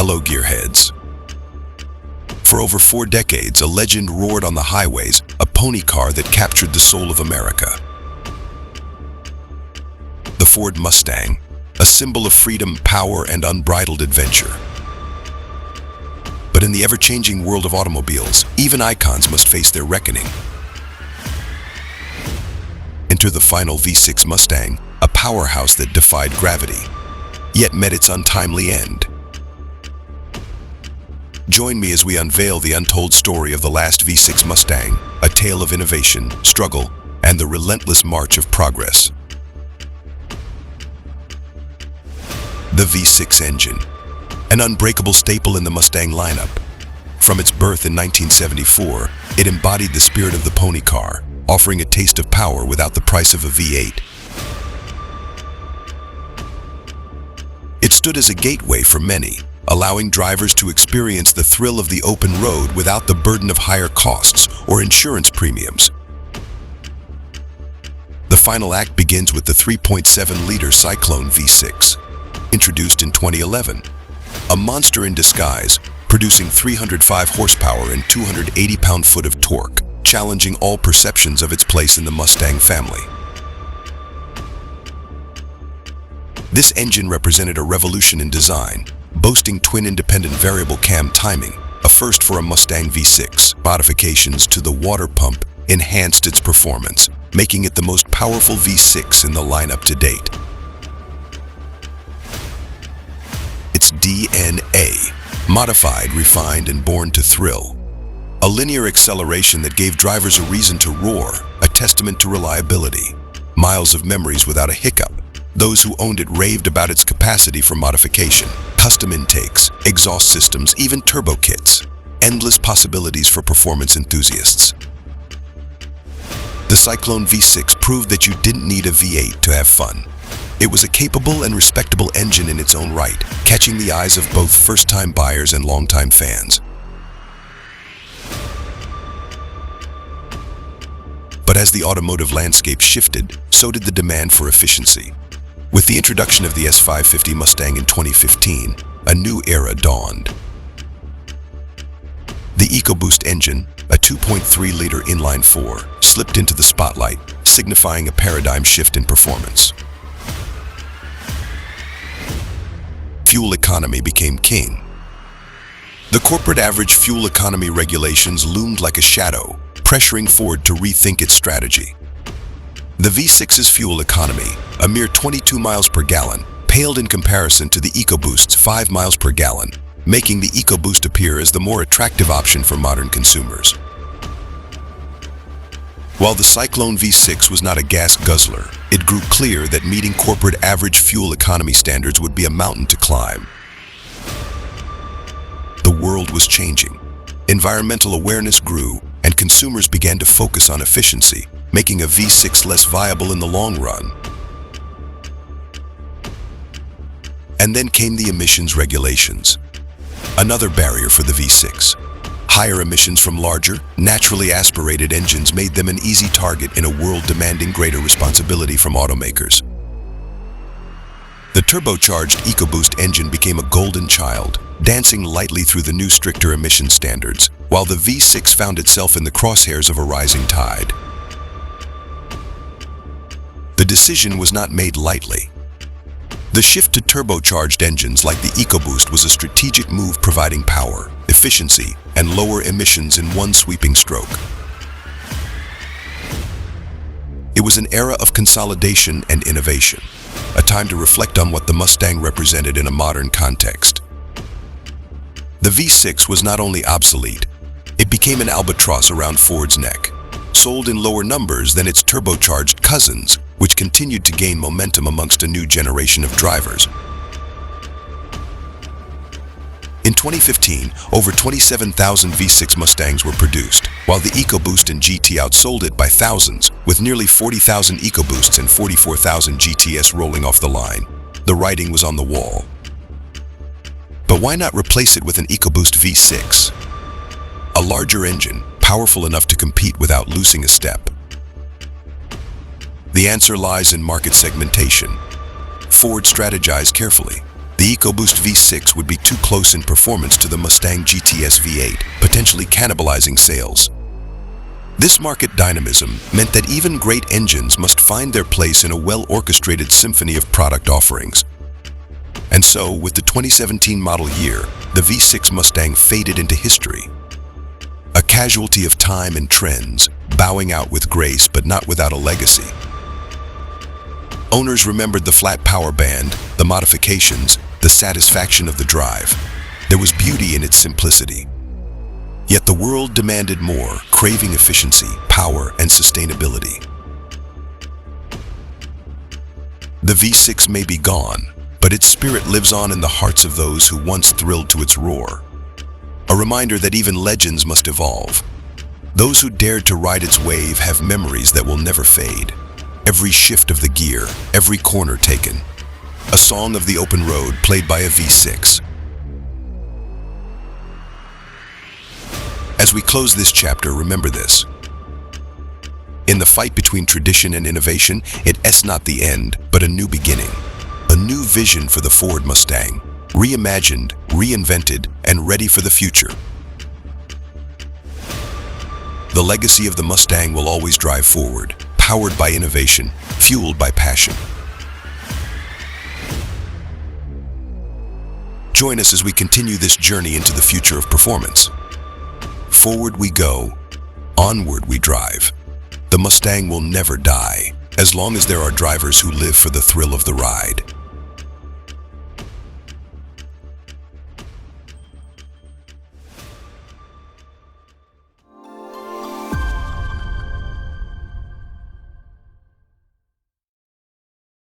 Hello, gearheads. For over 4 decades, a legend roared on the highways, a pony car that captured the soul of America. The Ford Mustang, a symbol of freedom, power, and unbridled adventure. But in the ever-changing world of automobiles, even icons must face their reckoning. Enter the final V6 Mustang, a powerhouse that defied gravity, yet met its untimely end. Join me as we unveil the untold story of the last V6 Mustang, a tale of innovation, struggle, and the relentless march of progress. The V6 engine, an unbreakable staple in the Mustang lineup. From its birth in 1974, it embodied the spirit of the pony car, offering a taste of power without the price of a V8. It stood as a gateway for many, allowing drivers to experience the thrill of the open road without the burden of higher costs or insurance premiums. The final act begins with the 3.7-liter Cyclone V6, introduced in 2011. A monster in disguise, producing 305 horsepower and 280 pound-foot of torque, challenging all perceptions of its place in the Mustang family. This engine represented a revolution in design, boasting twin independent variable cam timing, a first for a Mustang V6. Modifications to the water pump enhanced its performance, making it the most powerful V6 in the lineup to date. Its DNA, modified, refined, and born to thrill. A linear acceleration that gave drivers a reason to roar, a testament to reliability. Miles of memories without a hiccup. Those who owned it raved about its capacity for modification. Custom intakes, exhaust systems, even turbo kits. Endless possibilities for performance enthusiasts. The Cyclone V6 proved that you didn't need a V8 to have fun. It was a capable and respectable engine in its own right, catching the eyes of both first-time buyers and long-time fans. But as the automotive landscape shifted, so did the demand for efficiency. With the introduction of the S550 Mustang in 2015, a new era dawned. The EcoBoost engine, a 2.3-liter inline-4, slipped into the spotlight, signifying a paradigm shift in performance. Fuel economy became king. The corporate average fuel economy regulations loomed like a shadow, pressuring Ford to rethink its strategy. The V6's fuel economy, a mere 22 miles per gallon, paled in comparison to the EcoBoost's 5 miles per gallon, making the EcoBoost appear as the more attractive option for modern consumers. While the Cyclone V6 was not a gas guzzler, it grew clear that meeting corporate average fuel economy standards would be a mountain to climb. The world was changing. Environmental awareness grew, and consumers began to focus on efficiency, making a V6 less viable in the long run. And then came the emissions regulations. Another barrier for the V6. Higher emissions from larger, naturally aspirated engines made them an easy target in a world demanding greater responsibility from automakers. The turbocharged EcoBoost engine became a golden child, dancing lightly through the new stricter emission standards, while the V6 found itself in the crosshairs of a rising tide. The decision was not made lightly. The shift to turbocharged engines like the EcoBoost was a strategic move, providing power, efficiency, and lower emissions in one sweeping stroke. It was an era of consolidation and innovation, a time to reflect on what the Mustang represented in a modern context. The V6 was not only obsolete, it became an albatross around Ford's neck, sold in lower numbers than its turbocharged cousins, which continued to gain momentum amongst a new generation of drivers. In 2015, over 27,000 V6 Mustangs were produced, while the EcoBoost and GT outsold it by thousands, with nearly 40,000 EcoBoosts and 44,000 GTS rolling off the line. The writing was on the wall. But why not replace it with an EcoBoost V6? A larger engine, powerful enough to compete without losing a step. The answer lies in market segmentation. Ford strategized carefully. The The EcoBoost V6 would be too close in performance to the Mustang GT's V8, potentially cannibalizing sales. This market dynamism meant that even great engines must find their place in a well-orchestrated symphony of product offerings. And so, with the 2017 model year, the V6 Mustang faded into history. A casualty of time and trends, bowing out with grace but not without a legacy. Owners remembered the flat power band, the modifications, the satisfaction of the drive. There was beauty in its simplicity. Yet the world demanded more, craving efficiency, power, and sustainability. The V6 may be gone, but its spirit lives on in the hearts of those who once thrilled to its roar. A reminder that even legends must evolve. Those who dared to ride its wave have memories that will never fade. Every shift of the gear, every corner taken. A song of the open road played by a V6. As we close this chapter, remember this. In the fight between tradition and innovation, it's not the end, but a new beginning. A new vision for the Ford Mustang, reimagined, reinvented, and ready for the future. The legacy of the Mustang will always drive forward, powered by innovation, fueled by passion. Join us as we continue this journey into the future of performance. Forward we go, onward we drive. The Mustang will never die, as long as there are drivers who live for the thrill of the ride.